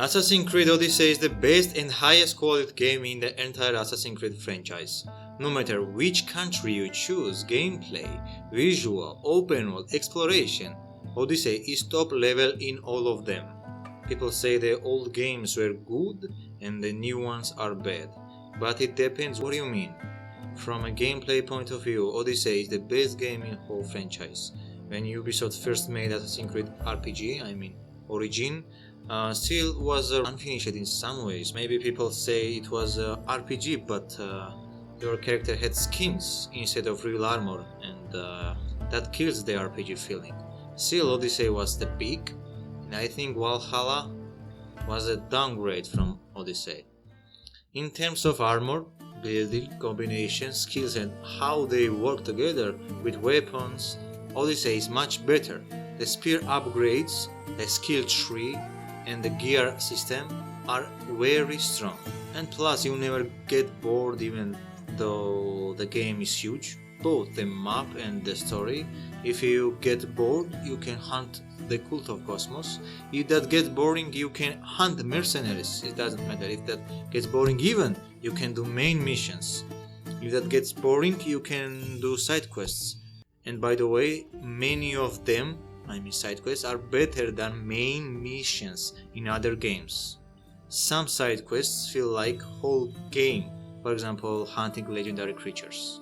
Assassin's Creed Odyssey is the best and highest quality game in the entire Assassin's Creed franchise. No matter which country you choose, gameplay, visual, open world, exploration, Odyssey is top level in all of them. People say the old games were good and the new ones are bad, but it depends what you mean. From a gameplay point of view, Odyssey is the best game in whole franchise. When Ubisoft first made Assassin's Creed RPG, Origin, still was unfinished in some ways. Maybe people say it was a RPG, but your character had skins instead of real armor, and that kills the RPG feeling. Still, Odyssey was the peak, and I think Valhalla was a downgrade from Odyssey. In terms of armor, building, combination, skills and how they work together with weapons, Odyssey is much better. The spear upgrades, the skill tree and the gear system are very strong. And plus you never get bored even though the game is huge. Both the map and the story. If you get bored, you can hunt the Cult of Cosmos. If that gets boring, you can hunt mercenaries. It doesn't matter. If that gets boring even, you can do main missions. If that gets boring, you can do side quests. And by the way, many of them, side quests, are better than main missions in other games. Some side quests feel like whole game. For example, hunting legendary creatures.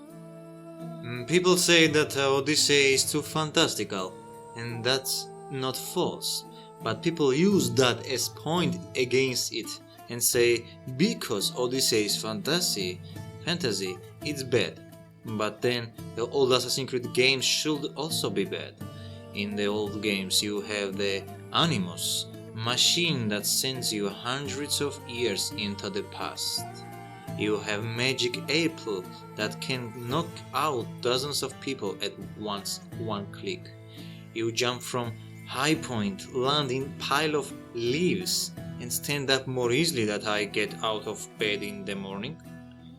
People say that Odyssey is too fantastical, and that's not false. But people use that as point against it and say because Odyssey is fantasy, it's bad. But then the old Assassin's Creed games should also be bad. In the old games you have the Animus, machine that sends you hundreds of years into the past. You have magic apple that can knock out dozens of people at once, one click. You jump from high point, land in pile of leaves and stand up more easily that I get out of bed in the morning.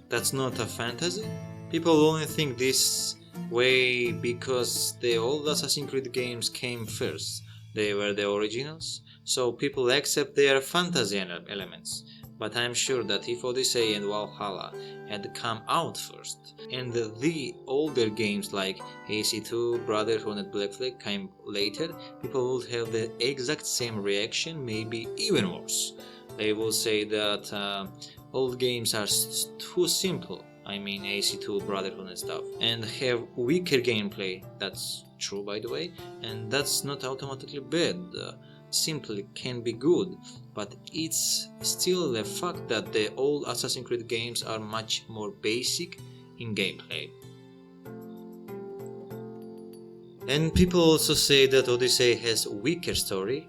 That's not a fantasy? People only think this way because the old Assassin's Creed games came first. They were the originals, so people accept their fantasy elements. But I'm sure that if Odyssey and Valhalla had come out first, and the older games like AC2, Brotherhood and Black Flag came later, people would have the exact same reaction, maybe even worse. They will say that old games are too simple, AC2, Brotherhood and stuff, and have weaker gameplay. That's true, by the way, and that's not automatically bad. Simply can be good, but it's still the fact that the old Assassin's Creed games are much more basic in gameplay. And people also say that Odyssey has a weaker story.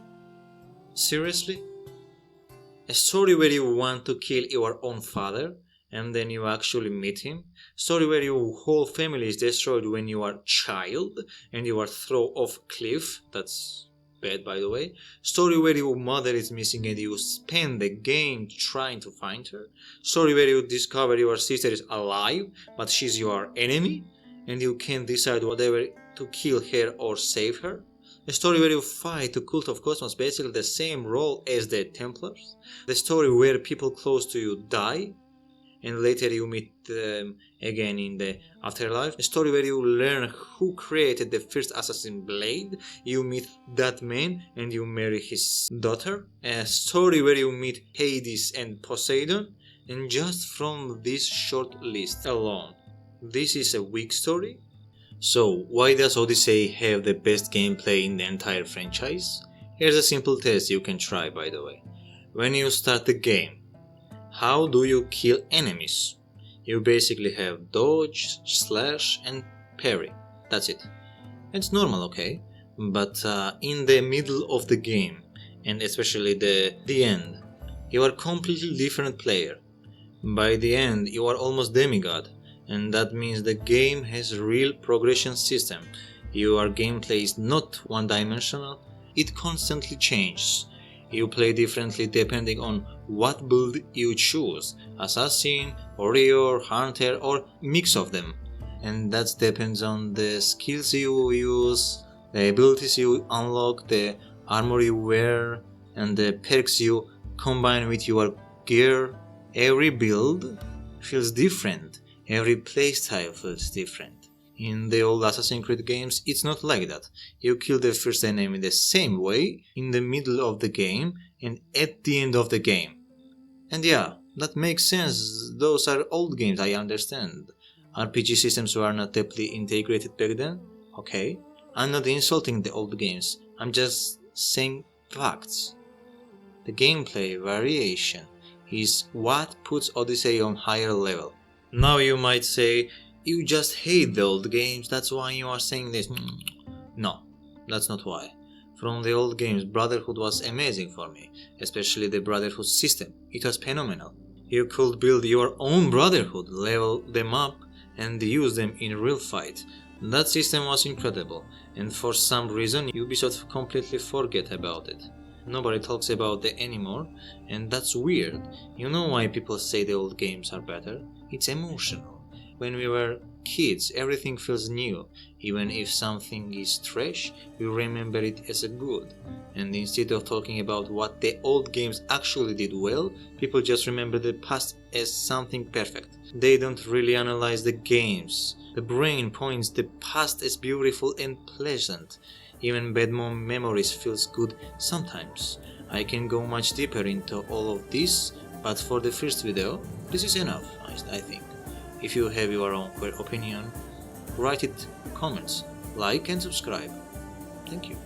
Seriously? A story where you want to kill your own father and then you actually meet him? Story where your whole family is destroyed when you are a child and you are thrown off cliff? That's bad, by the way. Story where your mother is missing and you spend the game trying to find her. Story where you discover your sister is alive but she's your enemy and you can't decide whether to kill her or save her. A story where you fight the Cult of Cosmos, basically the same role as the Templars. The story where people close to you die and later you meet them again in the afterlife. A story where you learn who created the first assassin blade, you meet that man and you marry his daughter. A story where you meet Hades and Poseidon, and just from this short list alone, this is a weak story. So why does Odyssey have the best gameplay in the entire franchise? Here's a simple test you can try, by the way. When you start the game, how do you kill enemies? You basically have dodge, slash and parry. That's it. It's normal, okay? But in the middle of the game, and especially the end, you are a completely different player. By the end, you are almost demigod, and that means the game has a real progression system. Your gameplay is not one-dimensional, it constantly changes. You play differently depending on what build you choose, assassin, warrior, hunter or mix of them. And that depends on the skills you use, the abilities you unlock, the armor you wear and the perks you combined with your gear. Every build feels different, every playstyle feels different. In the old Assassin's Creed games, it's not like that. You kill the first enemy the same way, in the middle of the game, and at the end of the game. And yeah, that makes sense, those are old games, I understand. RPG systems were not deeply integrated back then, okay. I'm not insulting the old games, I'm just saying facts. The gameplay variation is what puts Odyssey on higher level. Now you might say, you just hate the old games, that's why you are saying this. No, that's not why. From the old games, Brotherhood was amazing for me, especially the Brotherhood system. It was phenomenal. You could build your own Brotherhood, level them up, and use them in real fight. That system was incredible, and for some reason Ubisoft completely forget about it. Nobody talks about it anymore, and that's weird. You know why people say the old games are better? It's emotional. When we were kids, everything feels new. Even if something is trash, we remember it as a good. And instead of talking about what the old games actually did well, people just remember the past as something perfect. They don't really analyze the games. The brain points the past as beautiful and pleasant. Even bad memories feels good sometimes. I can go much deeper into all of this, but for the first video, this is enough, I think. If you have your own opinion, write it in comments, like and subscribe. Thank you.